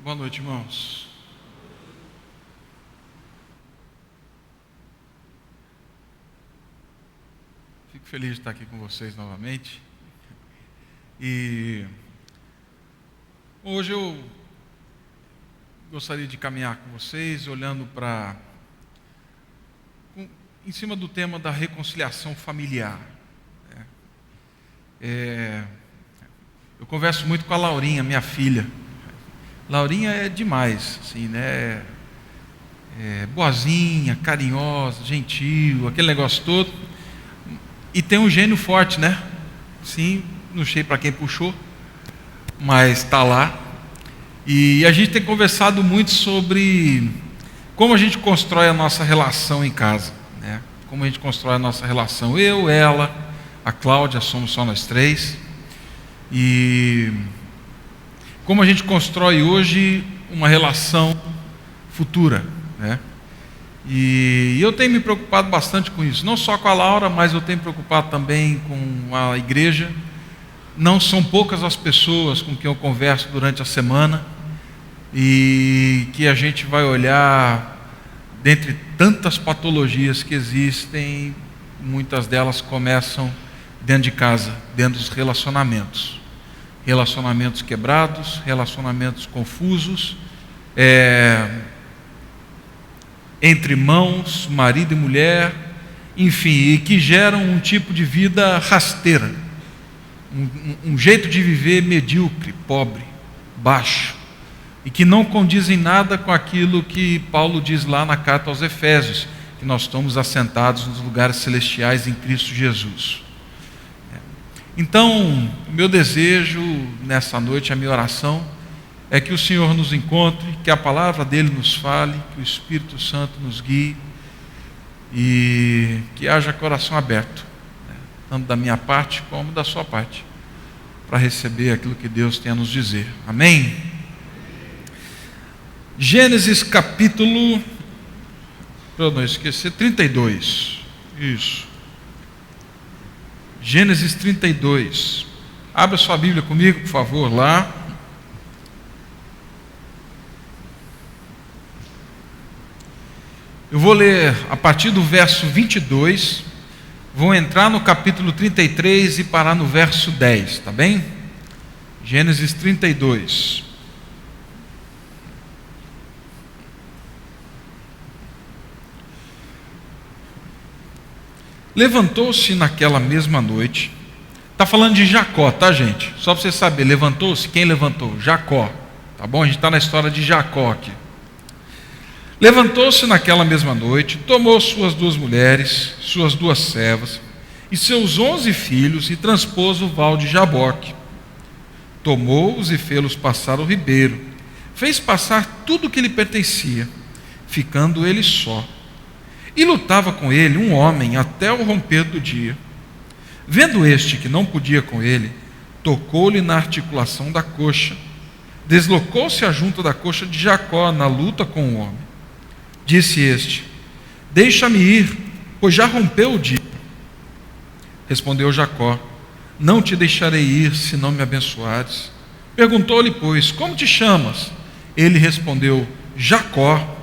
Boa noite, irmãos. Fico feliz de estar aqui com vocês novamente. E hoje eu gostaria de caminhar com vocês, olhando em cima do tema da reconciliação familiar. Eu converso muito com a Laurinha, minha filha. Laurinha é demais, assim, né? Boazinha, carinhosa, gentil, aquele negócio todo. E tem um gênio forte, né? Sim, não sei para quem puxou, mas está lá. E a gente tem conversado muito sobre como a gente constrói a nossa relação em casa, né? Como a gente constrói a nossa relação. Eu, ela, a Cláudia, somos só nós três. E como a gente constrói hoje uma relação futura, né? E eu tenho me preocupado bastante com isso, não só com a Laura, mas eu tenho me preocupado também com a igreja. Não são poucas as pessoas com quem eu converso durante a semana e que a gente vai olhar, dentre tantas patologias que existem, muitas delas começam dentro de casa, dentro dos relacionamentos. Relacionamentos quebrados, relacionamentos confusos, entre irmãos, marido e mulher, enfim, e que geram um tipo de vida rasteira, um jeito de viver medíocre, pobre, baixo, e que não condizem nada com aquilo que Paulo diz lá na carta aos Efésios, que nós estamos assentados nos lugares celestiais em Cristo Jesus. Então, o meu desejo nessa noite, a minha oração, é que o Senhor nos encontre, que a palavra dele nos fale, que o Espírito Santo nos guie e que haja coração aberto, né, tanto da minha parte como da sua parte, para receber aquilo que Deus tem a nos dizer. Amém? Gênesis capítulo, para eu não esquecer, 32. Isso. Gênesis 32. Abra sua Bíblia comigo, por favor, lá. Eu vou ler a partir do verso 22, vou entrar no capítulo 33 e parar no verso 10, tá bem? Gênesis 32. Levantou-se naquela mesma noite. Está falando de Jacó, tá, gente? Só para você saber, levantou-se, quem levantou? Jacó, tá bom? A gente está na história de Jacó aqui. Levantou-se naquela mesma noite, tomou suas 2 mulheres, suas 2 servas e seus 11 filhos e transpôs o val de Jaboque. Tomou-os e fê-los passar o ribeiro. Fez passar tudo o que lhe pertencia, ficando ele só. E lutava com ele um homem até o romper do dia. Vendo este que não podia com ele, tocou-lhe na articulação da coxa. Deslocou-se a junta da coxa de Jacó na luta com o homem. Disse este: deixa-me ir, pois já rompeu o dia. Respondeu Jacó: não te deixarei ir, se não me abençoares. Perguntou-lhe, pois, como te chamas? Ele respondeu: Jacó.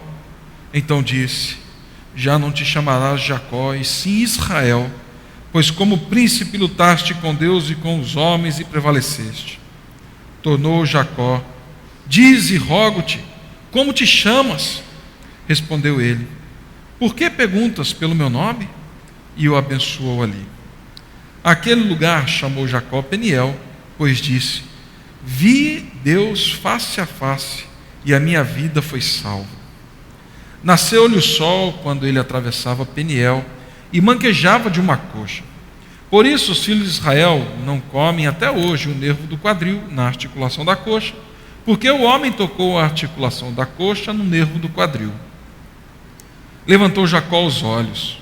Então disse: já não te chamarás Jacó, e sim Israel, pois como príncipe lutaste com Deus e com os homens e prevaleceste. Tornou Jacó: dize, rogo-te, como te chamas? Respondeu ele: por que perguntas pelo meu nome? E o abençoou ali. Aquele lugar chamou Jacó Peniel, pois disse: vi Deus face a face, e a minha vida foi salva. Nasceu-lhe o sol quando ele atravessava Peniel e manquejava de uma coxa. Por isso os filhos de Israel não comem até hoje o nervo do quadril na articulação da coxa, porque o homem tocou a articulação da coxa no nervo do quadril. Levantou Jacó os olhos,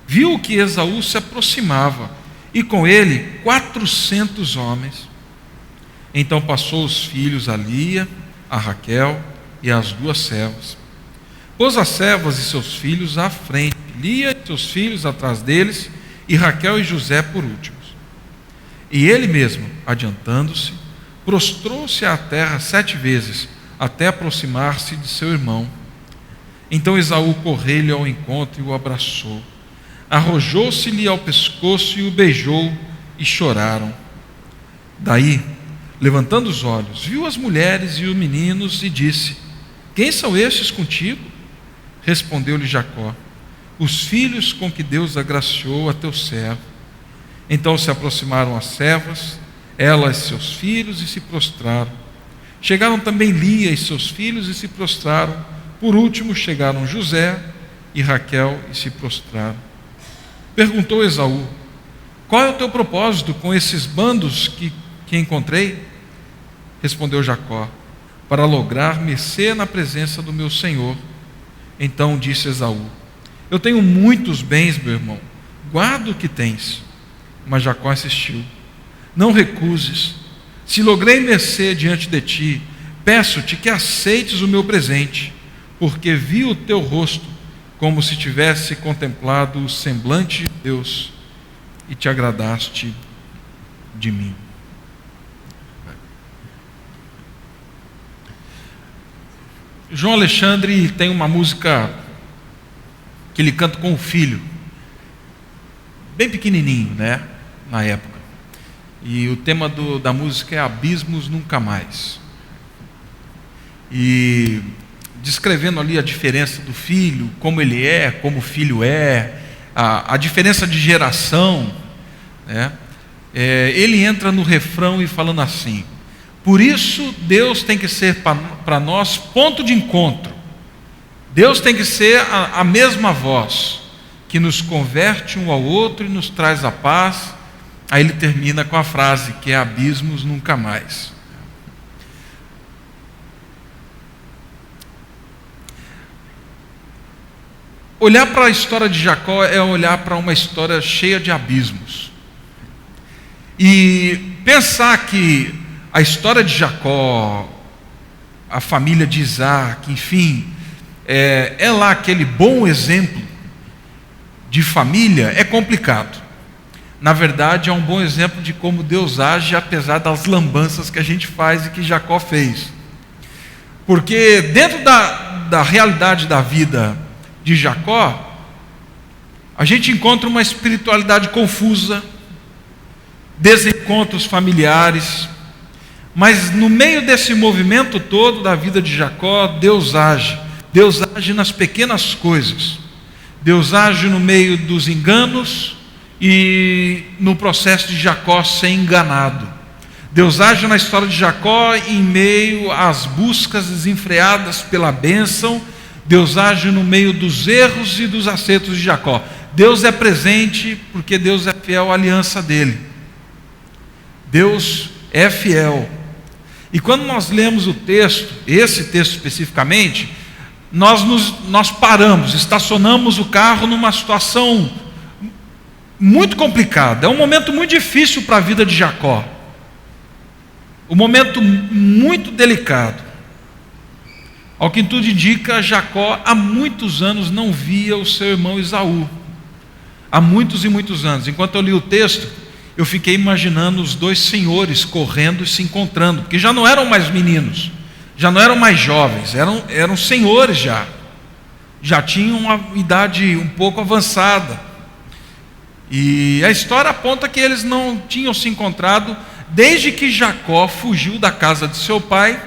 viu que Esaú se aproximava, e com ele 400 homens. Então passou os filhos a Lia, a Raquel e as 2 servas. Pôs as servas e seus filhos à frente, Lia e seus filhos atrás deles, e Raquel e José por últimos. E ele mesmo, adiantando-se, prostrou-se à terra 7 vezes, até aproximar-se de seu irmão. Então Esaú correu-lhe ao encontro e o abraçou. Arrojou-se-lhe ao pescoço e o beijou, e choraram. Daí, levantando os olhos, viu as mulheres e os meninos e disse: quem são estes contigo? Respondeu-lhe Jacó: os filhos com que Deus agraciou a teu servo. Então se aproximaram as servas, elas seus filhos, e se prostraram. Chegaram também Lia e seus filhos e se prostraram. Por último chegaram José e Raquel e se prostraram. Perguntou Esaú: qual é o teu propósito com esses bandos que encontrei? Respondeu Jacó: para lograr mercê na presença do meu senhor. Então disse Esaú: eu tenho muitos bens, meu irmão, guarda o que tens. Mas Jacó insistiu: não recuses. Se logrei mercê diante de ti, peço-te que aceites o meu presente, porque vi o teu rosto como se tivesse contemplado o semblante de Deus, e te agradaste de mim. João Alexandre tem uma música que ele canta com o filho, bem pequenininho, né, na época. E o tema da música é Abismos Nunca Mais. E descrevendo ali a diferença do filho, como ele é, como o filho é, a diferença de geração, né? Ele entra no refrão e falando assim: por isso Deus tem que ser para nós ponto de encontro. Deus tem que ser a mesma voz que nos converte um ao outro e nos traz a paz. Aí ele termina com a frase que é abismos nunca mais. Olhar para a história de Jacó é olhar para uma história cheia de abismos. E pensar que a história de Jacó, a família de Isaac, enfim, é lá aquele bom exemplo de família, é complicado. Na verdade, é um bom exemplo de como Deus age, apesar das lambanças que a gente faz e que Jacó fez. Porque dentro da realidade da vida de Jacó, a gente encontra uma espiritualidade confusa, desencontros familiares, mas no meio desse movimento todo da vida de Jacó, Deus age. Deus age nas pequenas coisas. Deus age no meio dos enganos e no processo de Jacó ser enganado. Deus age na história de Jacó em meio às buscas desenfreadas pela bênção. Deus age no meio dos erros e dos acertos de Jacó. Deus é presente porque Deus é fiel à aliança dele. Deus é fiel. E quando nós lemos o texto, esse texto especificamente, nós paramos, estacionamos o carro numa situação muito complicada. É um momento muito difícil para a vida de Jacó. Um momento muito delicado. Ao que tudo indica, Jacó há muitos anos não via o seu irmão Esaú. Há muitos e muitos anos. Enquanto eu li o texto, eu fiquei imaginando os dois senhores correndo e se encontrando, porque já não eram mais meninos, já não eram mais jovens, eram senhores já tinham uma idade um pouco avançada. E a história aponta que eles não tinham se encontrado desde que Jacó fugiu da casa de seu pai,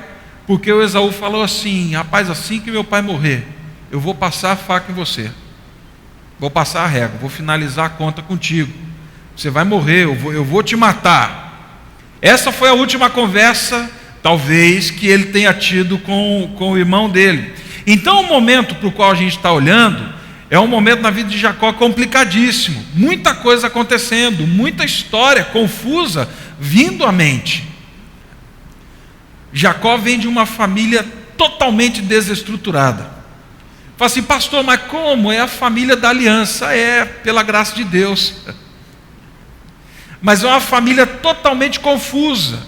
porque o Esaú falou assim: rapaz, assim que meu pai morrer, eu vou passar a faca em você, vou passar a régua, vou finalizar a conta contigo, você vai morrer, eu vou te matar. Essa foi a última conversa, talvez, que ele tenha tido com o irmão dele. Então o momento para o qual a gente está olhando é um momento na vida de Jacó complicadíssimo, muita coisa acontecendo, muita história confusa vindo à mente. Jacó vem de uma família totalmente desestruturada. Fala assim: pastor, mas como? É a família da aliança. É, pela graça de Deus. Mas é uma família totalmente confusa.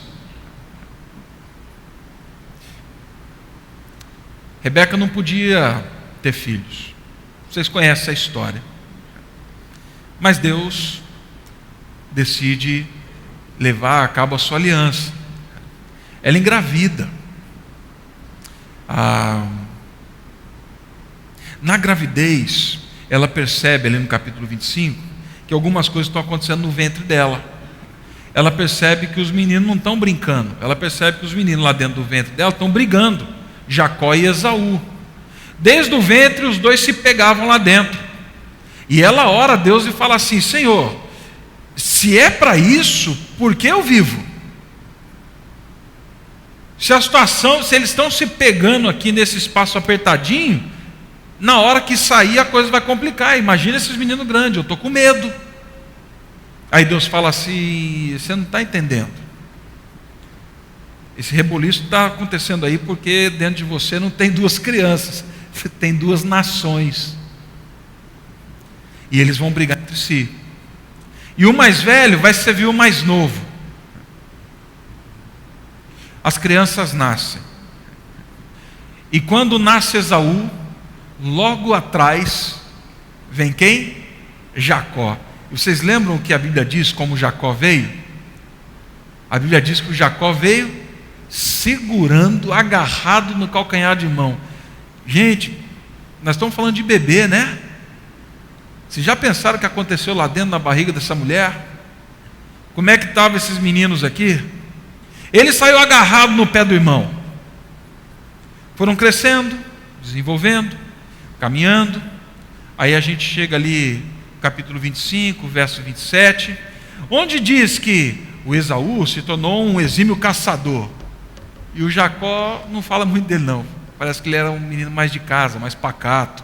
Rebeca não podia ter filhos. Vocês conhecem a história. Mas Deus decide levar a cabo a sua aliança. Ela engravida. Na gravidez, ela percebe ali no capítulo 25 que algumas coisas estão acontecendo no ventre dela. Ela percebe que os meninos não estão brincando. Ela percebe que os meninos lá dentro do ventre dela estão brigando, Jacó e Esaú. Desde o ventre os dois se pegavam lá dentro. E ela ora a Deus e fala assim: Senhor, se é para isso, por que eu vivo? Se eles estão se pegando aqui nesse espaço apertadinho, na hora que sair a coisa vai complicar. Imagina esses meninos grandes, eu estou com medo. Aí Deus fala assim: você não está entendendo. Esse reboliço está acontecendo aí porque dentro de você não tem duas crianças, tem duas nações. E eles vão brigar entre si. E o mais velho vai servir o mais novo. As crianças nascem. E quando nasce Esaú, logo atrás vem quem? Jacó. Vocês lembram o que a Bíblia diz como Jacó veio? A Bíblia diz que o Jacó veio segurando, agarrado no calcanhar de mão. Gente, nós estamos falando de bebê, né? Vocês já pensaram o que aconteceu lá dentro na barriga dessa mulher? Como é que estavam esses meninos aqui? Ele saiu agarrado no pé do irmão. Foram crescendo, desenvolvendo, caminhando. Aí a gente chega ali, capítulo 25, verso 27, onde diz que o Esaú se tornou um exímio caçador. E o Jacó não fala muito dele não. Parece que ele era um menino mais de casa, mais pacato.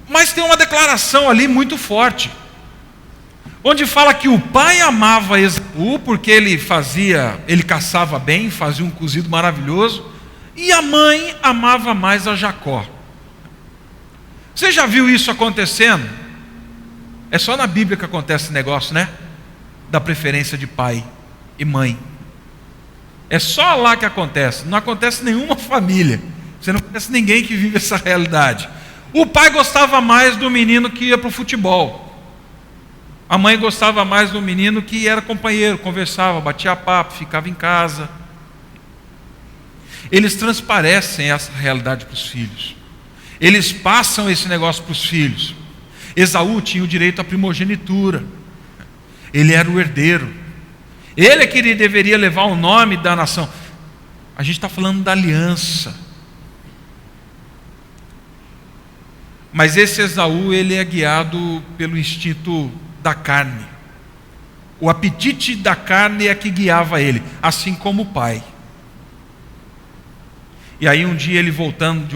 Mas tem uma declaração ali muito forte, onde fala que o pai amava Esaú porque ele caçava bem, fazia um cozido maravilhoso, e a mãe amava mais a Jacó. Você já viu isso acontecendo? É só na Bíblia que acontece esse negócio, né? Da preferência de pai e mãe. É só lá que acontece. Não acontece em nenhuma família. Você não conhece ninguém que vive essa realidade. O pai gostava mais do menino que ia para o futebol. A mãe gostava mais do menino que era companheiro, conversava, batia papo, ficava em casa. Eles transparecem essa realidade para os filhos. Eles passam esse negócio para os filhos. Esaú tinha o direito à primogenitura. Ele era o herdeiro. Ele é que deveria levar o nome da nação. A gente está falando da aliança. Mas esse Esaú, ele é guiado pelo instinto da carne. O apetite da carne é que guiava ele, assim como o pai. E aí um dia ele voltando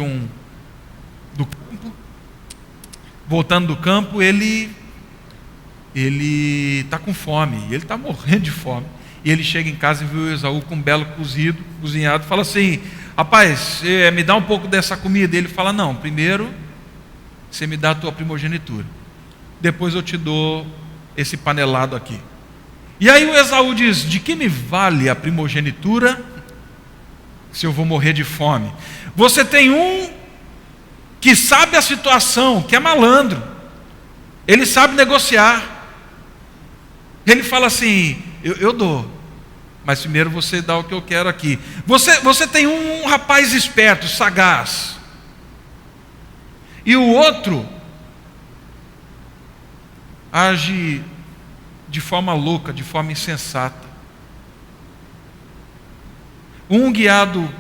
do campo, ele está com fome, ele está morrendo de fome. E ele chega em casa e viu o Esaú com um belo cozinhado, fala assim: rapaz, me dá um pouco dessa comida. Ele fala: não, primeiro você me dá a tua primogenitura, depois eu te dou esse panelado aqui. E aí o Esaú diz: de que me vale a primogenitura se eu vou morrer de fome? Você tem um que sabe a situação, que é malandro, ele sabe negociar. Ele fala assim: eu dou, mas primeiro você dá o que eu quero aqui. Você tem um rapaz esperto, sagaz, e o outro age de forma louca, de forma insensata. Um guiado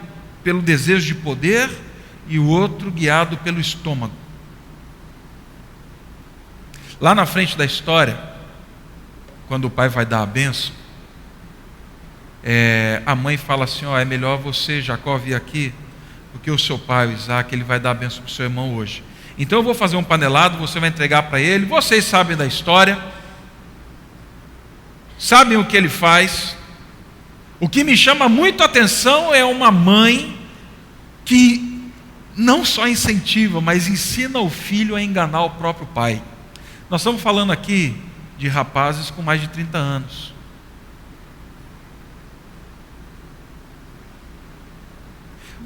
pelo desejo de poder e o outro guiado pelo estômago. Lá na frente da história, quando o pai vai dar a bênção, a mãe fala assim: é melhor você, Jacó, vir aqui, porque o seu pai, o Isaac, ele vai dar a bênção para o seu irmão hoje. Então eu vou fazer um panelado, você vai entregar para ele. Vocês sabem da história, sabem o que ele faz. O que me chama muito a atenção é uma mãe que não só incentiva, mas ensina o filho a enganar o próprio pai. Nós estamos falando aqui de rapazes com mais de 30 anos.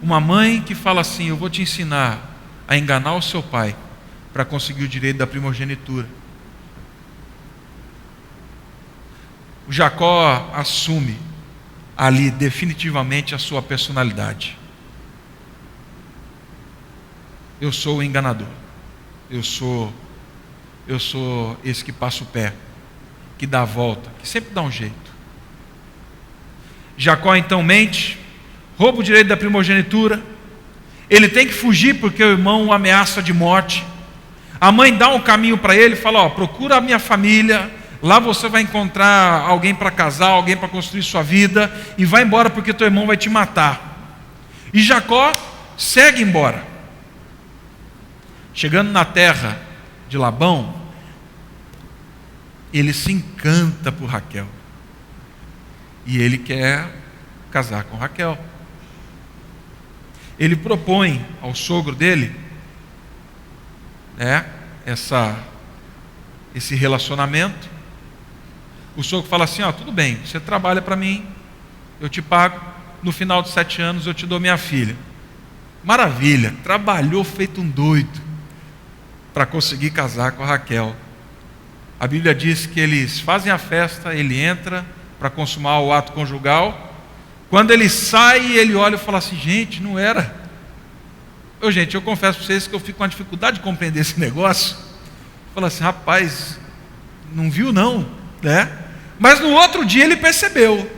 Uma mãe que fala assim: eu vou te ensinar a enganar o seu pai para conseguir o direito da primogenitura. O Jacó assume ali definitivamente a sua personalidade. eu sou o enganador. Eu sou esse que passa o pé, que dá a volta, que sempre dá um jeito. Jacó então mente, rouba o direito da primogenitura. Ele tem que fugir porque o irmão o ameaça de morte. A mãe dá um caminho para ele e fala: procura a minha família, lá você vai encontrar alguém para casar, alguém para construir sua vida, e vai embora porque teu irmão vai te matar. E Jacó segue embora. Chegando na terra de Labão, ele se encanta por Raquel. E ele quer casar com Raquel. Ele propõe ao sogro dele, esse relacionamento. O sogro fala assim: tudo bem, você trabalha para mim, eu te pago, no final de 7 anos eu te dou minha filha. Maravilha, trabalhou feito um doido para conseguir casar com a Raquel. A Bíblia diz que eles fazem a festa, ele entra para consumar o ato conjugal. Quando ele sai, ele olha e fala assim: gente, não era. Eu confesso para vocês que eu fico com uma dificuldade de compreender esse negócio. Fala assim: rapaz, não viu não, né? Mas no outro dia ele percebeu.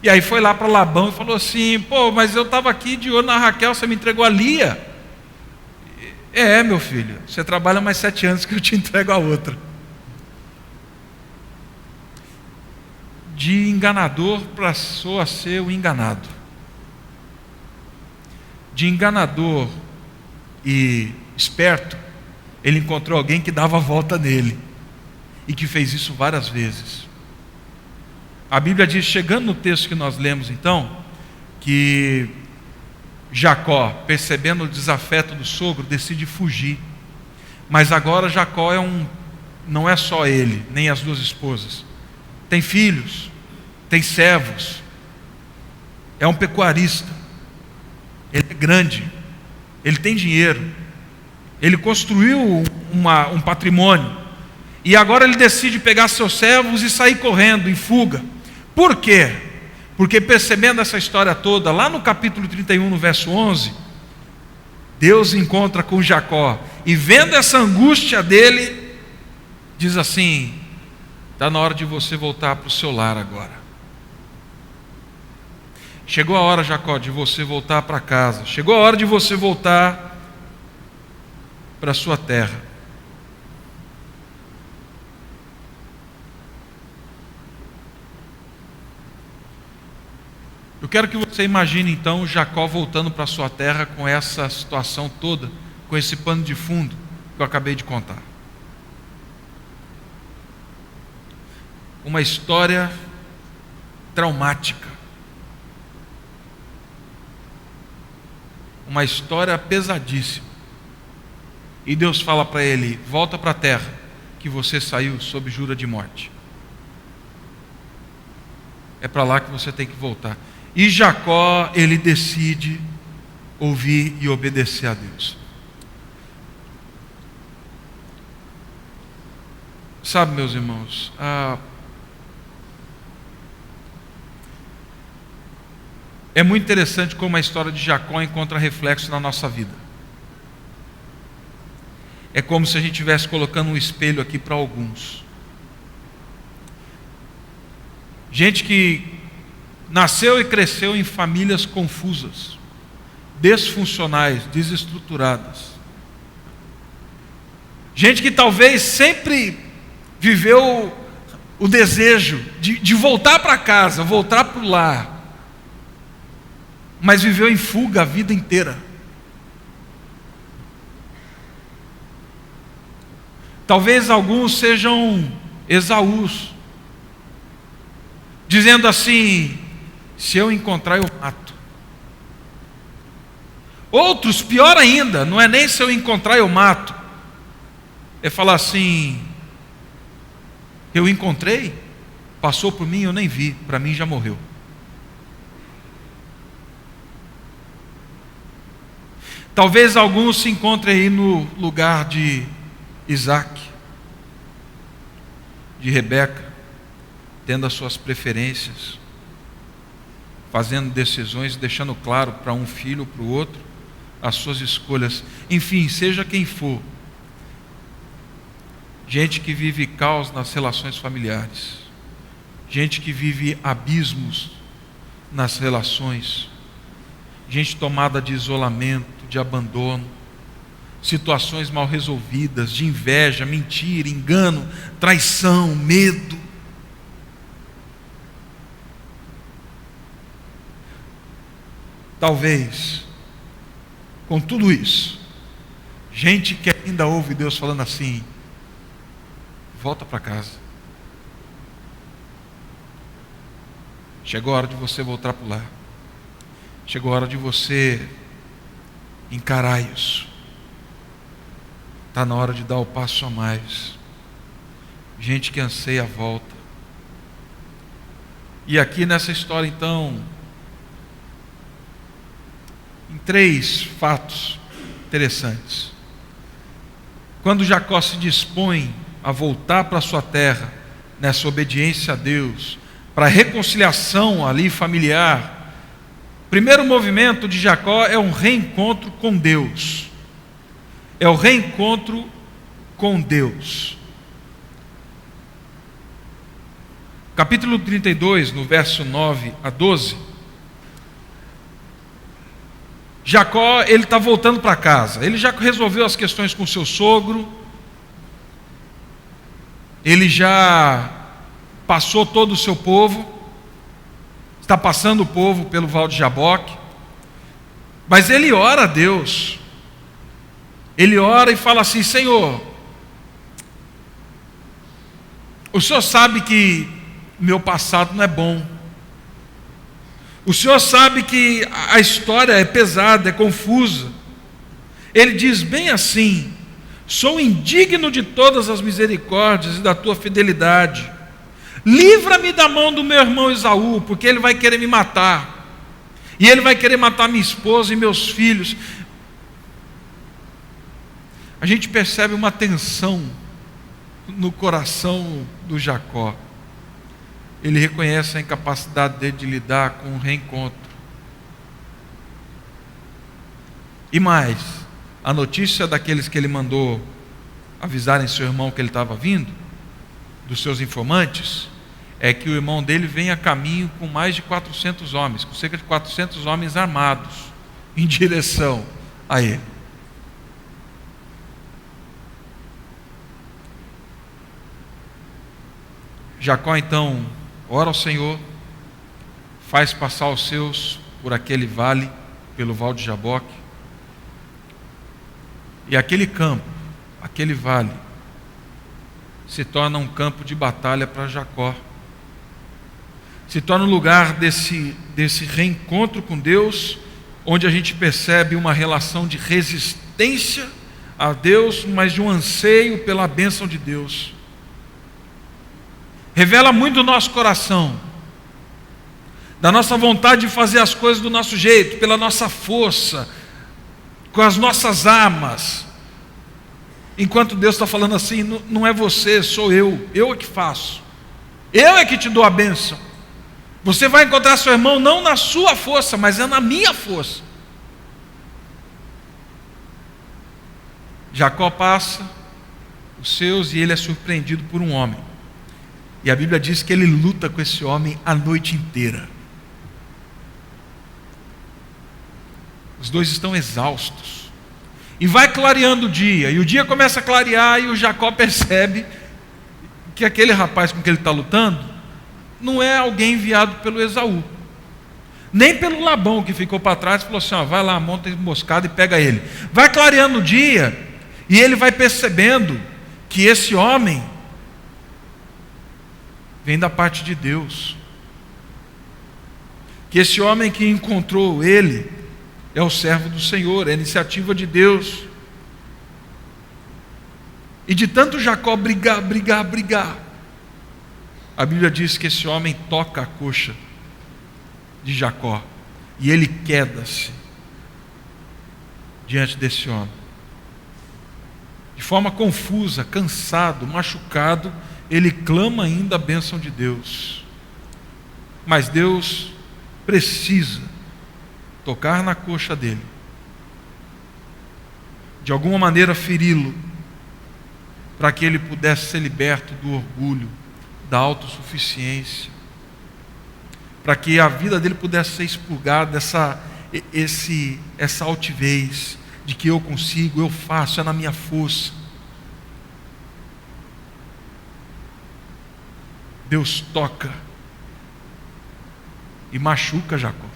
E aí foi lá para Labão e falou assim: mas eu estava aqui de olho na Raquel, você me entregou a Lia. Meu filho, você trabalha mais 7 anos que eu te entrego a outra. De enganador passou a ser o enganado. De enganador e esperto, ele encontrou alguém que dava a volta nele, e que fez isso várias vezes. A Bíblia diz, chegando no texto que nós lemos então, que Jacó, percebendo o desafeto do sogro, decide fugir. Mas agora Jacó não é só ele, nem as 2 esposas. Tem filhos, tem servos, é um pecuarista, ele é grande, ele tem dinheiro, ele construiu um patrimônio, e agora ele decide pegar seus servos e sair correndo, em fuga. Por quê? Porque percebendo essa história toda, lá no capítulo 31, no verso 11, Deus encontra com Jacó, e vendo essa angústia dele, diz assim: está na hora de você voltar para o seu lar agora. Chegou a hora, Jacó, de você voltar para casa. Chegou a hora de você voltar para a sua terra. Eu quero que você imagine então Jacó voltando para a sua terra com essa situação toda, com esse pano de fundo que eu acabei de contar. Uma história traumática. Uma história pesadíssima. E Deus fala para ele: volta para a terra que você saiu sob jura de morte. É para lá que você tem que voltar. E Jacó, ele decide ouvir e obedecer a Deus. Sabe, meus irmãos, é muito interessante como a história de Jacó encontra reflexo na nossa vida. É como se a gente estivesse colocando um espelho aqui para alguns. Gente que nasceu e cresceu em famílias confusas, desfuncionais, desestruturadas. Gente que talvez sempre viveu o desejo de voltar para casa, voltar para o lar, mas viveu em fuga a vida inteira. Talvez alguns sejam Esaús, dizendo assim: se eu encontrar eu mato. Outros, pior ainda, não é nem se eu encontrar eu mato, é falar assim: eu encontrei, passou por mim, eu nem vi, para mim já morreu. Talvez alguns se encontrem aí no lugar de Isaac, de Rebeca, tendo as suas preferências, fazendo decisões, deixando claro para um filho ou para o outro as suas escolhas, enfim, seja quem for. Gente que vive caos nas relações familiares, gente que vive abismos nas relações, gente tomada de isolamento, de abandono, situações mal resolvidas, de inveja, mentira, engano, traição, medo. Talvez, com tudo isso, gente que ainda ouve Deus falando assim: volta para casa. Chegou a hora de você voltar para o lar. Chegou a hora de você encarar isso. Está na hora de dar o passo a mais. Gente que anseia a volta. E aqui nessa história, então, em 3 fatos interessantes. Quando Jacó se dispõe a voltar para sua terra, nessa obediência a Deus, para a reconciliação ali familiar, o primeiro movimento de Jacó é um reencontro com Deus. É o reencontro com Deus. Capítulo 32, no verso 9 a 12. Jacó, ele está voltando para casa. Ele já resolveu as questões com seu sogro. Ele já passou todo o seu povo. Está passando o povo pelo Val de Jaboque. Mas ele ora a Deus. Ele ora e fala assim: Senhor, o Senhor sabe que meu passado não é bom. O Senhor sabe que a história é pesada, é confusa. Ele diz bem assim: sou indigno de todas as misericórdias e da tua fidelidade. Livra-me da mão do meu irmão Esaú, porque ele vai querer me matar. E ele vai querer matar minha esposa e meus filhos. A gente percebe uma tensão no coração do Jacó. Ele reconhece a incapacidade dele de lidar com o reencontro. E mais, a notícia daqueles que ele mandou avisarem seu irmão que ele estava vindo, dos seus informantes, é que o irmão dele vem a caminho com mais de 400 homens, com cerca de 400 homens armados, em direção a ele. Jacó então ora ao Senhor, faz passar os seus por aquele vale, pelo Val de Jaboque, e aquele campo, aquele vale, se torna um campo de batalha para Jacó, se torna um lugar desse reencontro com Deus, onde a gente percebe uma relação de resistência a Deus, mas de um anseio pela bênção de Deus. Revela muito do nosso coração, da nossa vontade de fazer as coisas do nosso jeito, pela nossa força, com as nossas armas, enquanto Deus está falando assim: não é você, sou eu é que faço, eu é que te dou a bênção. Você vai encontrar seu irmão não na sua força, mas é na minha força. Jacó passa os seus e ele é surpreendido por um homem. E a Bíblia diz que ele luta com esse homem a noite inteira. Os dois estão exaustos. E vai clareando o dia. E o dia começa a clarear e o Jacó percebe que aquele rapaz com quem ele está lutando não é alguém enviado pelo Esaú. Nem pelo Labão que ficou para trás e falou assim: ó, vai lá, monta emboscada e pega ele. Vai clareando o dia e ele vai percebendo que esse homem vem da parte de Deus. Que esse homem que encontrou ele é o servo do Senhor, é a iniciativa de Deus. E de tanto Jacó brigar, a Bíblia diz que esse homem toca a coxa de Jacó e ele queda-se diante desse homem. De forma confusa, cansado, machucado, ele clama ainda a bênção de Deus. Mas Deus precisa tocar na coxa dele de alguma maneira feri-lo, para que ele pudesse ser liberto do orgulho, da autossuficiência, para que a vida dele pudesse ser expurgada dessa altivez, de que eu consigo, eu faço, é na minha força. Deus toca e machuca Jacó.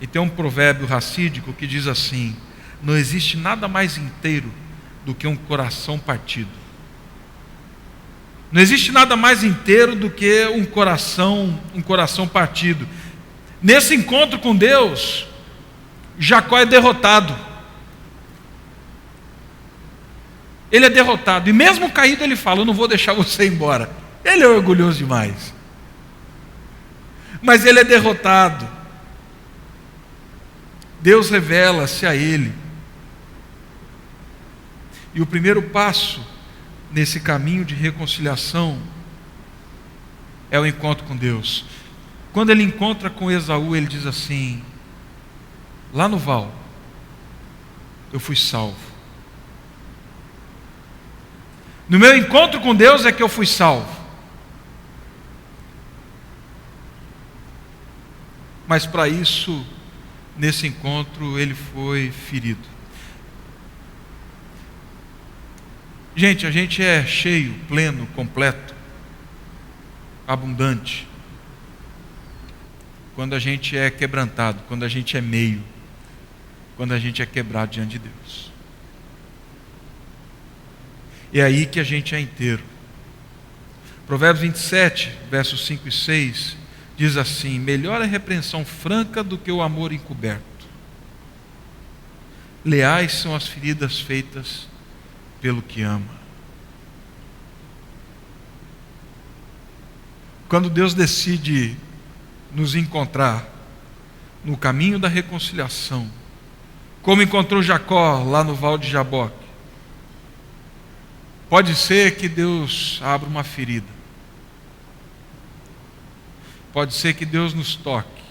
E tem um provérbio racídico que diz assim: não existe nada mais inteiro do que um coração partido. Não existe nada mais inteiro do que um coração partido. Nesse encontro com Deus, Jacó é derrotado. Ele é derrotado. E mesmo caído ele fala: eu não vou deixar você ir embora. Ele é orgulhoso demais. Mas ele é derrotado. Deus revela-se a ele. E o primeiro passo nesse caminho de reconciliação é o encontro com Deus. Quando ele encontra com Esaú, ele diz assim: lá no val, eu fui salvo. No meu encontro com Deus é que eu fui salvo. Mas para isso, nesse encontro, ele foi ferido. Gente, a gente é cheio, pleno, completo, abundante, quando a gente é quebrantado, quando a gente é meio, quando a gente é quebrado diante de Deus. É aí que a gente é inteiro. Provérbios 27, versos 5 e 6, diz assim: melhor é a repreensão franca do que o amor encoberto. Leais são as feridas feitas pelo que ama. Quando Deus decide nos encontrar no caminho da reconciliação, como encontrou Jacó lá no val de Jaboque, pode ser que Deus abra uma ferida, pode ser que Deus nos toque,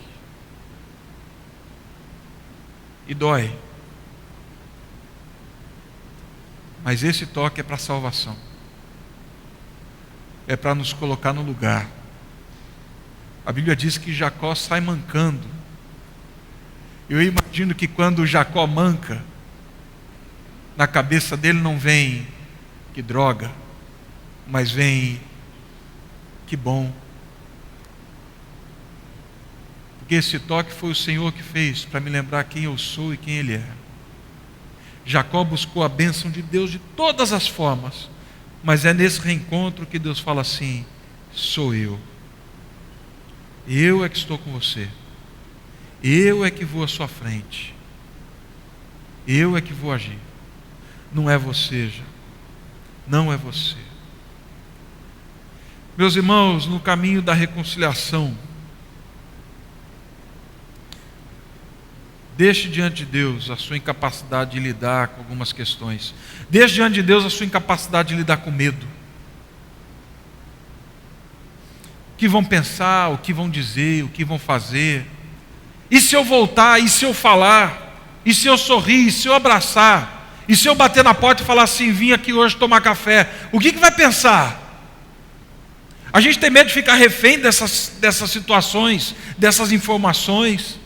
e dói, mas esse toque é para salvação, é para nos colocar no lugar. A Bíblia diz que Jacó sai mancando. Eu imagino que quando Jacó manca, na cabeça dele não vem que droga, mas vem que bom. Porque esse toque foi o Senhor que fez para me lembrar quem eu sou e quem Ele é. Jacó buscou a bênção de Deus de todas as formas, mas é nesse reencontro que Deus fala assim: sou eu. Eu é que estou com você. Eu é que vou à sua frente. Eu é que vou agir. Não é você, já. Não é você. Meus irmãos, no caminho da reconciliação, deixe diante de Deus a sua incapacidade de lidar com algumas questões. Deixe diante de Deus a sua incapacidade de lidar com medo. O que vão pensar, o que vão dizer, o que vão fazer. E se eu voltar, e se eu falar, e se eu sorrir, e se eu abraçar, e se eu bater na porta e falar assim: vim aqui hoje tomar café, o que vai pensar? A gente tem medo de ficar refém dessas situações, dessas informações.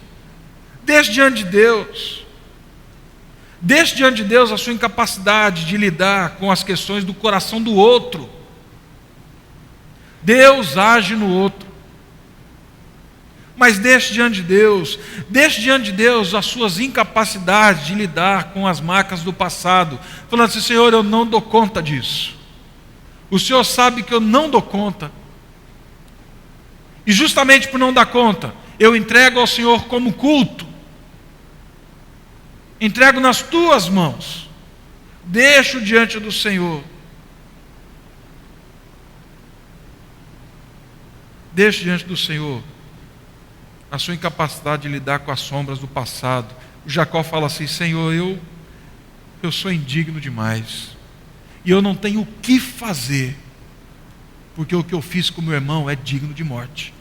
Deixe diante de Deus. Deixe diante de Deus a sua incapacidade de lidar com as questões do coração do outro. Deus age no outro. Mas deixe diante de Deus as suas incapacidades de lidar com as marcas do passado, falando assim: Senhor, eu não dou conta disso. O Senhor sabe que eu não dou conta. E justamente por não dar conta, eu entrego ao Senhor como culto. Entrego nas tuas mãos. Deixo diante do Senhor. Deixe diante do Senhor a sua incapacidade de lidar com as sombras do passado. O Jacó fala assim: Senhor, eu sou indigno demais. E eu não tenho o que fazer. Porque o que eu fiz com meu irmão é digno de morte.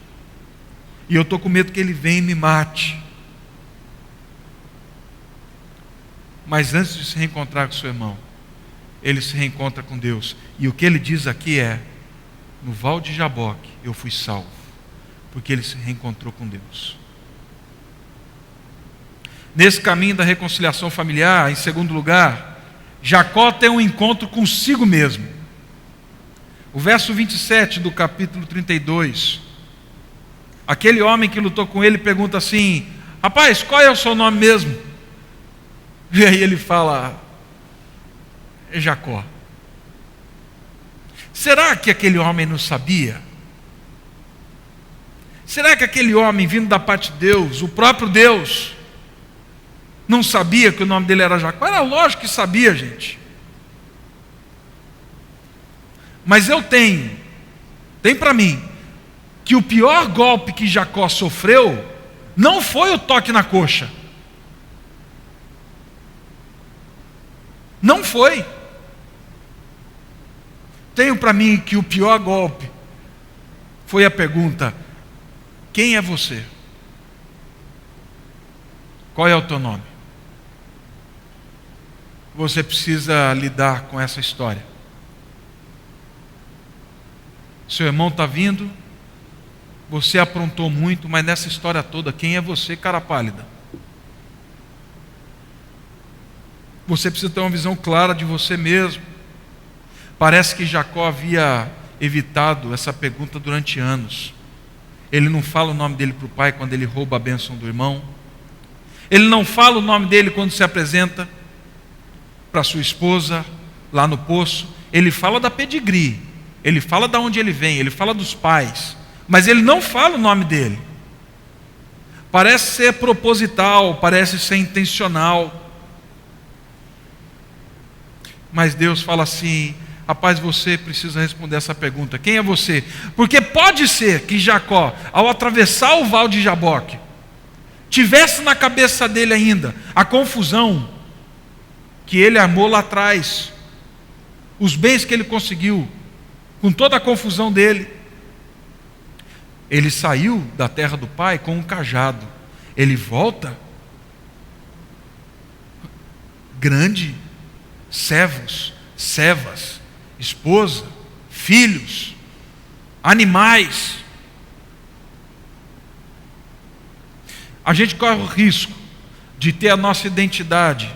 E eu estou com medo que ele venha e me mate. Mas antes de se reencontrar com seu irmão, ele se reencontra com Deus. E o que ele diz aqui é: no Val de Jaboque eu fui salvo, porque ele se reencontrou com Deus. Nesse caminho da reconciliação familiar, em segundo lugar, Jacó tem um encontro consigo mesmo. O verso 27 do capítulo 32, aquele homem que lutou com ele pergunta assim: rapaz, qual é o seu nome mesmo? E aí ele fala: é Jacó. Será que aquele homem não sabia? Será que aquele homem vindo da parte de Deus, o próprio Deus, não sabia que o nome dele era Jacó? Era lógico que sabia, gente. Mas tem para mim, que o pior golpe que Jacó sofreu não foi o toque na coxa. Não foi. Tenho para mim que o pior golpe foi a pergunta: quem é você? Qual é o teu nome? Você precisa lidar com essa história. Seu irmão está vindo, você aprontou muito, mas nessa história toda, quem é você, cara pálida? Você precisa ter uma visão clara de você mesmo. Parece que Jacó havia evitado essa pergunta durante anos. Ele não fala o nome dele para o pai quando ele rouba a bênção do irmão. Ele não fala o nome dele quando se apresenta para sua esposa lá no poço. Ele fala da pedigree, ele fala de onde ele vem, ele fala dos pais, mas ele não fala o nome dele. Parece ser proposital, parece ser intencional. Mas Deus fala assim: rapaz, você precisa responder essa pergunta: quem é você? Porque pode ser que Jacó, ao atravessar o Val de Jaboque, tivesse na cabeça dele ainda a confusão que ele armou lá atrás, os bens que ele conseguiu, com toda a confusão dele. Ele saiu da terra do pai com um cajado, ele volta grande, servos, servas, esposa, filhos, animais. A gente corre o risco de ter a nossa identidade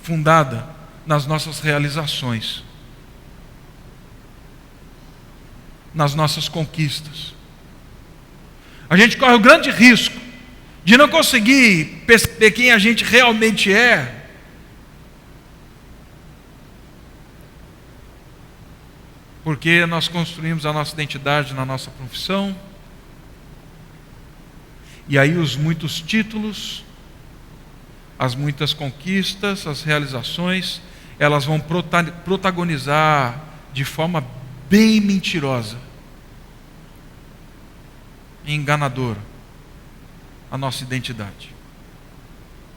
fundada nas nossas realizações, nas nossas conquistas. A gente corre o grande risco de não conseguir perceber quem a gente realmente é porque nós construímos a nossa identidade na nossa profissão, e aí os muitos títulos, as muitas conquistas, as realizações, elas vão protagonizar de forma bem mentirosa e enganadora a nossa identidade.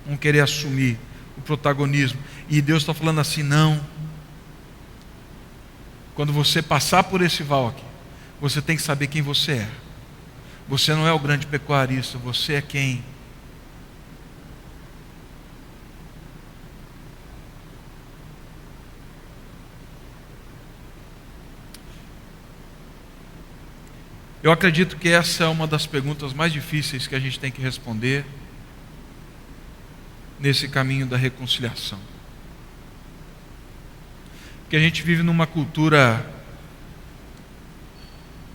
Vamos querer assumir o protagonismo, e Deus está falando assim: não. Quando você passar por esse val aqui, você tem que saber quem você é. Você não é o grande pecuarista, você é quem? Eu acredito que essa é uma das perguntas mais difíceis que a gente tem que responder nesse caminho da reconciliação. Porque a gente vive numa cultura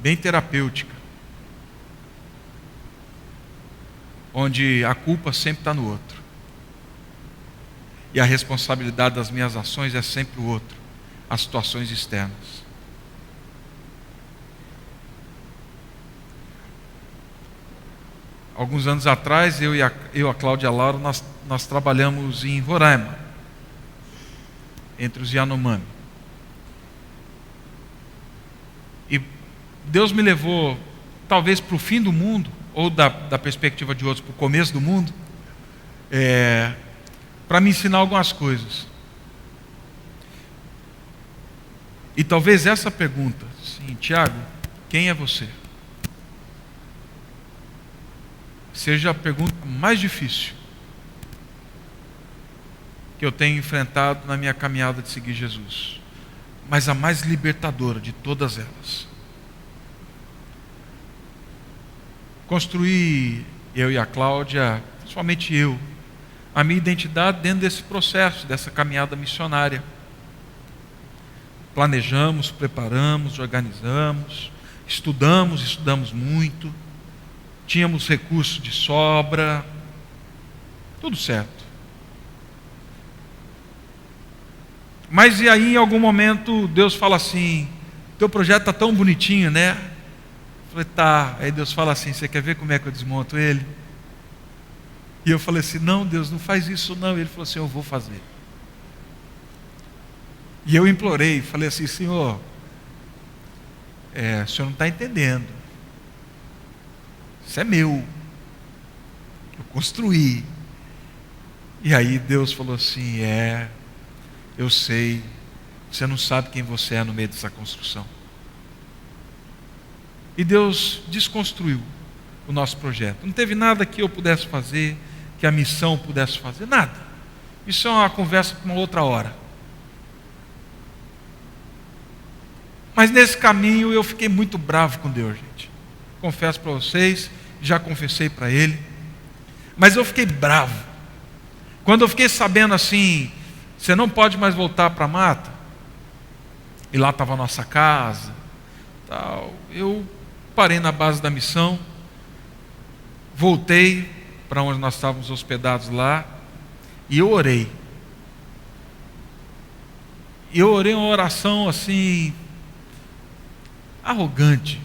bem terapêutica, onde a culpa sempre está no outro, e a responsabilidade das minhas ações é sempre o outro, as situações externas. Alguns anos atrás, eu e a Cláudia Lauro, nós trabalhamos em Roraima, entre os Yanomami. E Deus me levou, talvez para o fim do mundo, ou da perspectiva de outros, para o começo do mundo, para me ensinar algumas coisas. E talvez essa pergunta, assim: Tiago, quem é você? Seja a pergunta mais difícil que eu tenho enfrentado na minha caminhada de seguir Jesus, mas a mais libertadora de todas elas. Construí, eu e a Cláudia, somente eu, a minha identidade dentro desse processo, dessa caminhada missionária. Planejamos, preparamos, organizamos, estudamos muito, tínhamos recursos de sobra, tudo certo. Mas e aí em algum momento Deus fala assim: teu projeto está tão bonitinho, né? Eu falei, tá. Aí Deus fala assim: você quer ver como é que eu desmonto ele? E eu falei assim: não, Deus, não faz isso não. E ele falou assim: eu vou fazer. E eu implorei, falei assim: Senhor, o Senhor não está entendendo, isso é meu, eu construí. E aí Deus falou assim: eu sei, você não sabe quem você é no meio dessa construção. E Deus desconstruiu o nosso projeto. Não teve nada que eu pudesse fazer, que a missão pudesse fazer, nada. Isso é uma conversa para uma outra hora. Mas nesse caminho eu fiquei muito bravo com Deus, gente. Confesso para vocês, já confessei para Ele. Mas eu fiquei bravo. Quando eu fiquei sabendo assim: você não pode mais voltar para a mata, e lá estava a nossa casa, tal. Eu parei na base da missão, voltei para onde nós estávamos hospedados lá, e eu orei. E eu orei uma oração assim, arrogante.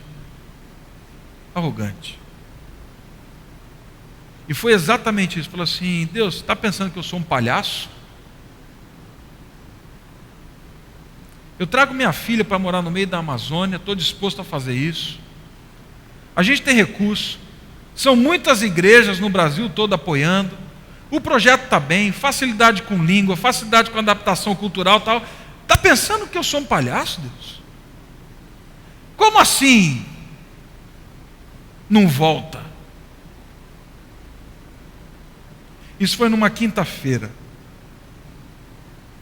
E foi exatamente isso. Falou assim: Deus, você está pensando que eu sou um palhaço? Eu trago minha filha para morar no meio da Amazônia, estou disposto a fazer isso. A gente tem recurso, são muitas igrejas no Brasil todo apoiando, o projeto está bem, facilidade com língua, facilidade com adaptação cultural e tal. Está pensando que eu sou um palhaço, Deus? Como assim? Não volta. Isso foi numa quinta-feira.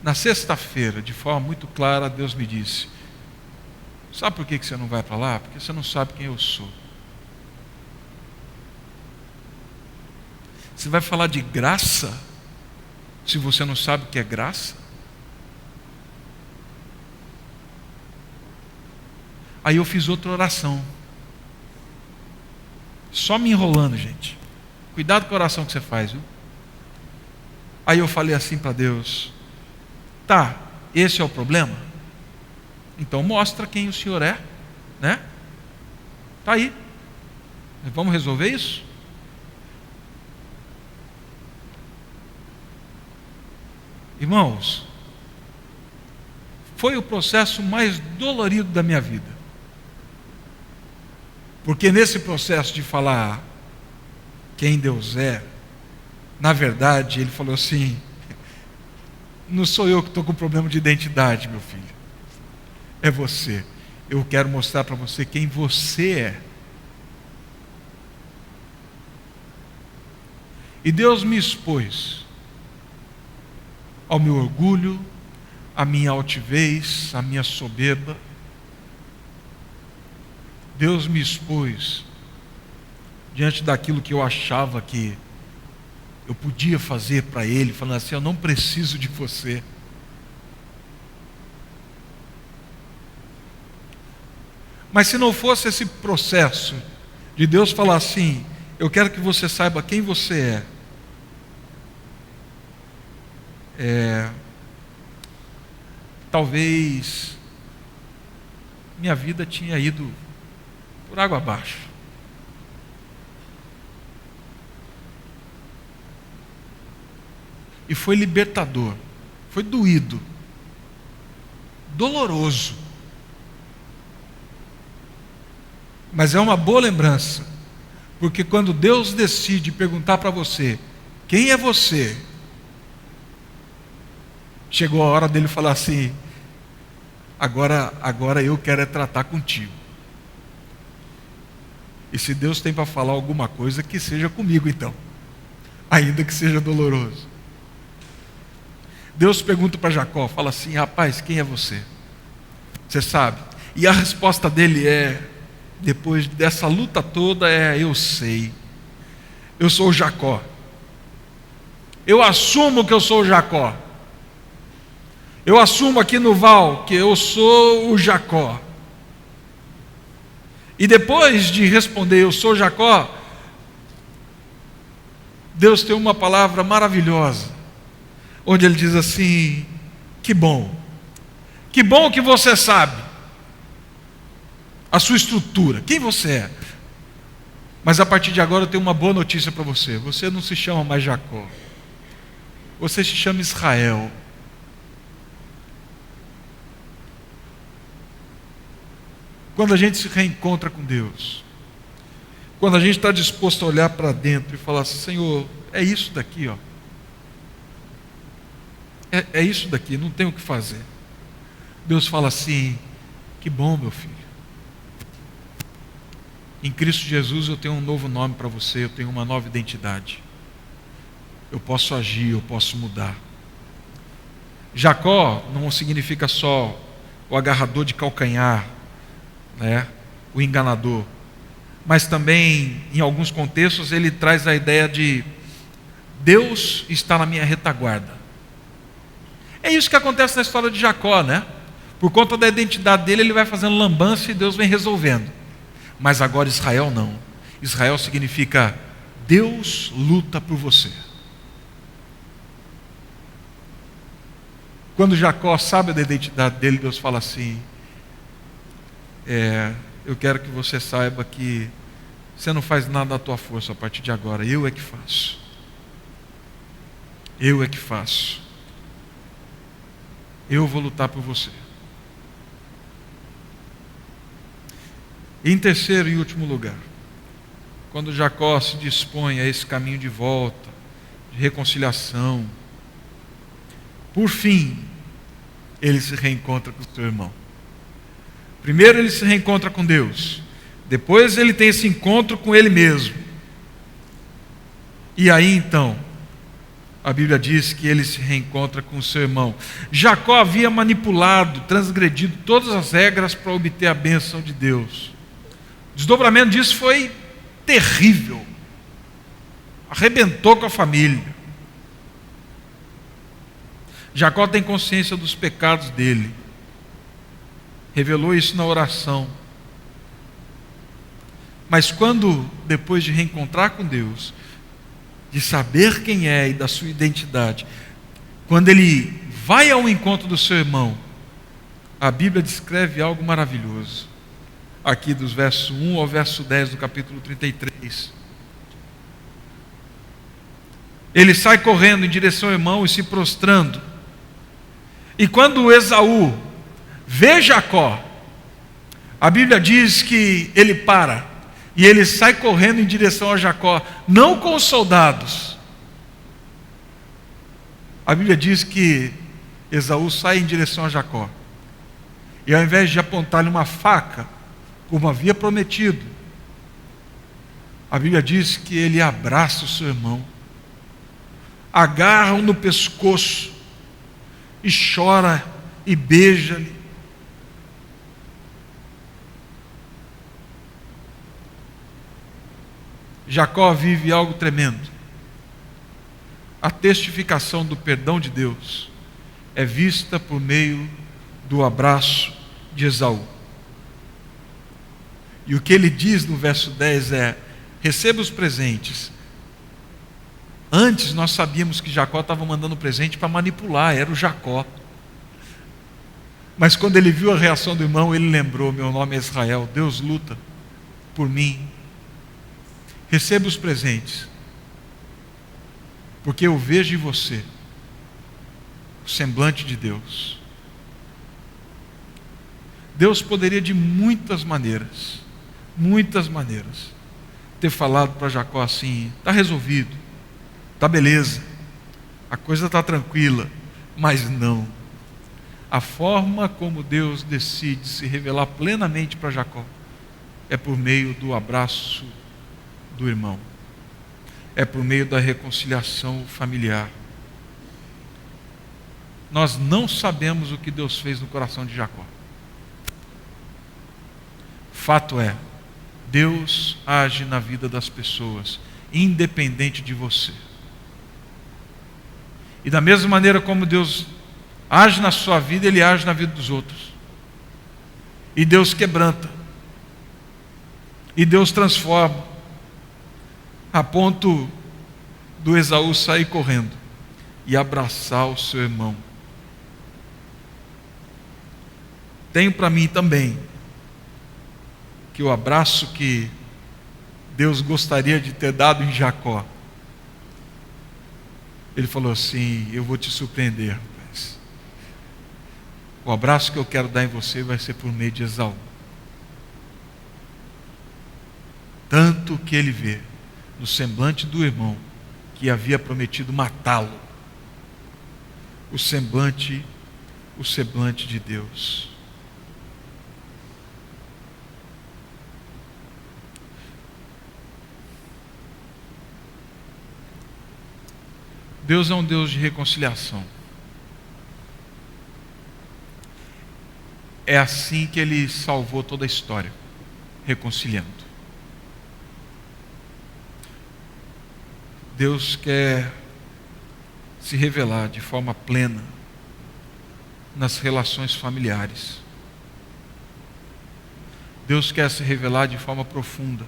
Na sexta-feira, de forma muito clara, Deus me disse: sabe por que você não vai para lá? Porque você não sabe quem eu sou. Você vai falar de graça se você não sabe o que é graça? Aí eu fiz outra oração, só me enrolando, gente. Cuidado com a oração que você faz, viu? Aí eu falei assim para Deus: tá, esse é o problema? Então mostra quem o Senhor é, né? Tá aí, vamos resolver isso? Irmãos, foi o processo mais dolorido da minha vida. Porque nesse processo de falar quem Deus é, na verdade, Ele falou assim: não sou eu que estou com problema de identidade, meu filho, é você. Eu quero mostrar para você quem você é. E Deus me expôs ao meu orgulho, à minha altivez, à minha soberba. Deus me expôs diante daquilo que eu achava que eu podia fazer para Ele, falando assim: eu não preciso de você. Mas se não fosse esse processo de Deus falar assim: eu quero que você saiba quem você talvez minha vida tinha ido por água abaixo. E foi libertador, foi doído, doloroso, mas é uma boa lembrança, porque quando Deus decide perguntar para você quem é você, chegou a hora dele falar assim: agora eu quero tratar contigo. E se Deus tem para falar alguma coisa, que seja comigo então, ainda que seja doloroso. Deus pergunta para Jacó, fala assim: rapaz, quem é você? Você sabe? E a resposta dele depois dessa luta toda, eu sei. Eu sou o Jacó. Eu assumo que eu sou o Jacó. Eu assumo aqui no Val que eu sou o Jacó. E depois de responder, eu sou Jacó, Deus tem uma palavra maravilhosa, onde Ele diz assim: que bom que você sabe a sua estrutura, quem você é. Mas a partir de agora eu tenho uma boa notícia para você: você não se chama mais Jacó, você se chama Israel. Quando a gente se reencontra com Deus, quando a gente está disposto a olhar para dentro e falar assim: Senhor, é isso daqui, ó. É isso daqui, não tem o que fazer. Deus fala assim: que bom, meu filho. Em Cristo Jesus eu tenho um novo nome para você, eu tenho uma nova identidade. Eu posso agir, eu posso mudar. Jacó não significa só o agarrador de calcanhar, né? O enganador. Mas também, em alguns contextos, ele traz a ideia de Deus está na minha retaguarda. É isso que acontece na história de Jacó, né? Por conta da identidade dele, ele vai fazendo lambança e Deus vem resolvendo. Mas agora Israel não. Israel significa Deus luta por você. Quando Jacó sabe da identidade dele, Deus fala assim: eu quero que você saiba que você não faz nada da tua força a partir de agora, eu é que faço. Eu é que faço. Eu vou lutar por você. Em terceiro e último lugar, quando Jacó se dispõe a esse caminho de volta, de reconciliação, por fim, ele se reencontra com o seu irmão. Primeiro ele se reencontra com Deus, depois ele tem esse encontro com ele mesmo. E aí então, a Bíblia diz que ele se reencontra com o seu irmão. Jacó havia manipulado, transgredido todas as regras para obter a bênção de Deus. O desdobramento disso foi terrível. Arrebentou com a família. Jacó tem consciência dos pecados dele. Revelou isso na oração. Mas quando, depois de reencontrar com Deus, de saber quem é e da sua identidade, quando ele vai ao encontro do seu irmão, a Bíblia descreve algo maravilhoso. Aqui dos versos 1 ao verso 10 do capítulo 33. Ele sai correndo em direção ao irmão e se prostrando. E quando Esaú vê Jacó, a Bíblia diz que ele para e ele sai correndo em direção a Jacó, não com os soldados. A Bíblia diz que Esaú sai em direção a Jacó, e ao invés de apontar-lhe uma faca, como havia prometido, a Bíblia diz que ele abraça o seu irmão, agarra-o no pescoço e chora e beija-lhe. Jacó vive algo tremendo. A testificação do perdão de Deus é vista por meio do abraço de Esaú. E o que ele diz no verso 10 é: receba os presentes. Antes nós sabíamos que Jacó estava mandando presente para manipular, era o Jacó. Mas quando ele viu a reação do irmão, ele lembrou: meu nome é Israel, Deus luta por mim. Receba os presentes, porque eu vejo em você o semblante de Deus. Deus poderia de muitas maneiras, ter falado para Jacó assim: está resolvido, está beleza, a coisa está tranquila. Mas não. A forma como Deus decide se revelar plenamente para Jacó é por meio do abraço do irmão, é por meio da reconciliação familiar. Nós não sabemos o que Deus fez no coração de Jacó. Fato é, Deus age na vida das pessoas, independente de você. E da mesma maneira como Deus age na sua vida, Ele age na vida dos outros. E Deus quebranta. E Deus transforma. A ponto do Esaú sair correndo e abraçar o seu irmão. Tenho para mim também que o abraço que Deus gostaria de ter dado em Jacó, Ele falou assim: eu vou te surpreender, rapaz. O abraço que eu quero dar em você vai ser por meio de Esaú. Tanto que ele vê no semblante do irmão que havia prometido matá-lo, o semblante de Deus. Deus é um Deus de reconciliação. É assim que Ele salvou toda a história, reconciliando. Deus quer se revelar de forma plena nas relações familiares. Deus quer se revelar de forma profunda,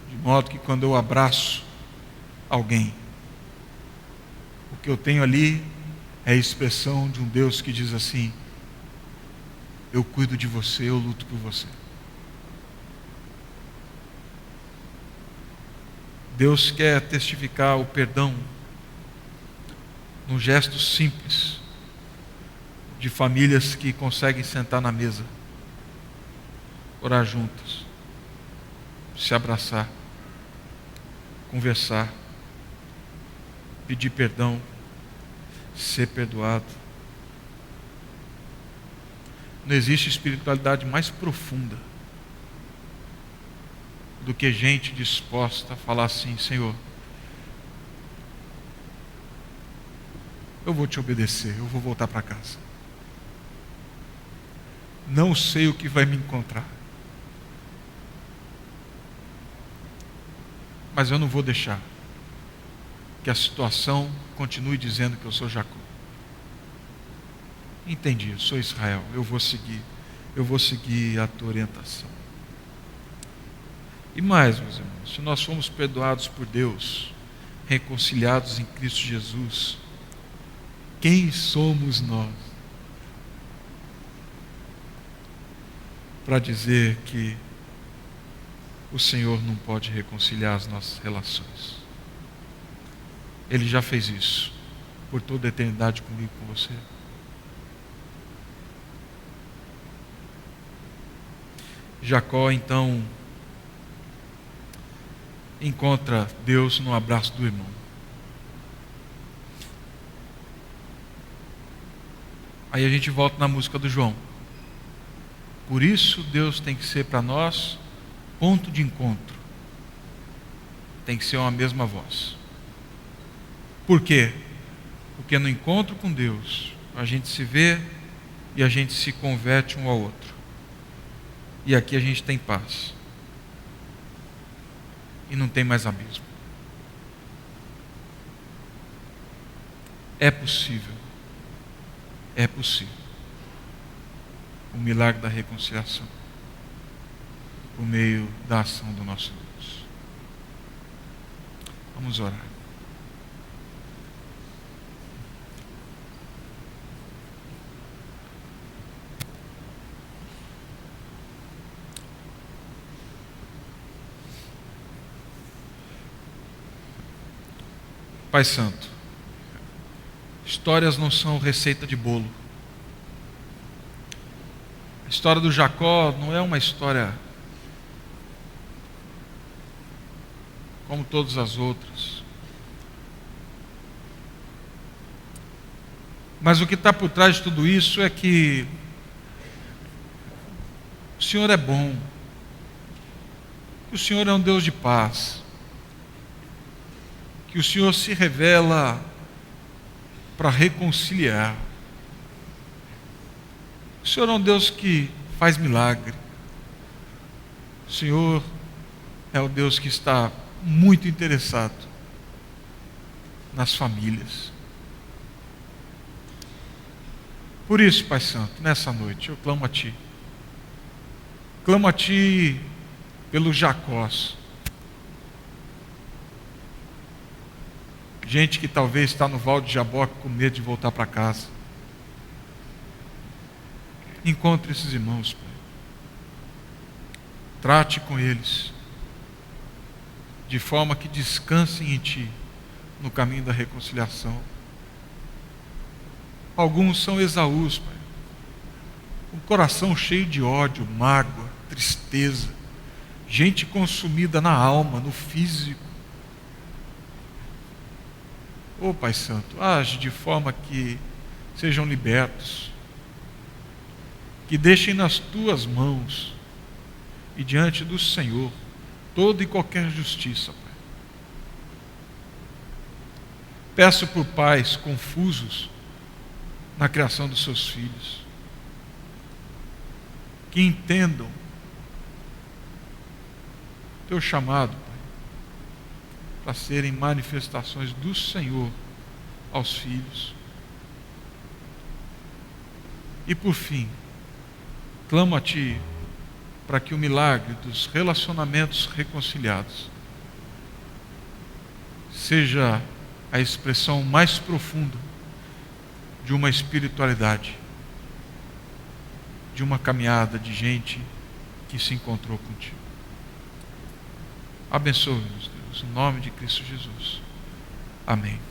de modo que quando eu abraço alguém, o que eu tenho ali é a expressão de um Deus que diz assim: eu cuido de você, eu luto por você. Deus quer testificar o perdão num gesto simples de famílias que conseguem sentar na mesa, orar juntas, se abraçar, conversar, pedir perdão, ser perdoado. Não existe espiritualidade mais profunda do que gente disposta a falar assim: Senhor, eu vou te obedecer, eu vou voltar para casa. Não sei o que vai me encontrar, mas eu não vou deixar que a situação continue dizendo que eu sou Jacó. Entendi, eu sou Israel, eu vou seguir a tua orientação. E mais, meus irmãos, se nós fomos perdoados por Deus, reconciliados em Cristo Jesus, quem somos nós para dizer que o Senhor não pode reconciliar as nossas relações? Ele já fez isso por toda a eternidade comigo e com você. Jacó então encontra Deus no abraço do irmão. Aí a gente volta na música do João. Por isso Deus tem que ser para nós ponto de encontro. Tem que ser uma mesma voz. Por quê? Porque no encontro com Deus, a gente se vê e a gente se converte um ao outro. E aqui a gente tem paz. E não tem mais abismo. É possível. É possível. O milagre da reconciliação. Por meio da ação do nosso Deus. Vamos orar. Pai Santo, histórias não são receita de bolo. A história do Jacó não é uma história como todas as outras. Mas o que está por trás de tudo isso é que o Senhor é bom, que o Senhor é um Deus de paz, que o Senhor se revela para reconciliar. O Senhor é um Deus que faz milagre. O Senhor é o Deus que está muito interessado nas famílias. Por isso, Pai Santo, nessa noite eu clamo a Ti. Clamo a Ti pelos Jacós. Gente que talvez está no Val de Jaboque com medo de voltar para casa. Encontre esses irmãos, Pai. Trate com eles, de forma que descansem em Ti, no caminho da reconciliação. Alguns são Esaús, Pai. Um coração cheio de ódio, mágoa, tristeza. Gente consumida na alma, no físico. Ô Pai Santo, age de forma que sejam libertos. Que deixem nas Tuas mãos e diante do Senhor toda e qualquer justiça, Pai. Peço por pais confusos na criação dos seus filhos, que entendam Teu chamado, Pai, para serem manifestações do Senhor aos filhos. E por fim, clamo a Ti para que o milagre dos relacionamentos reconciliados seja a expressão mais profunda de uma espiritualidade, de uma caminhada de gente que se encontrou contigo. Abençoe-nos, Deus, em nome de Cristo Jesus. Amém.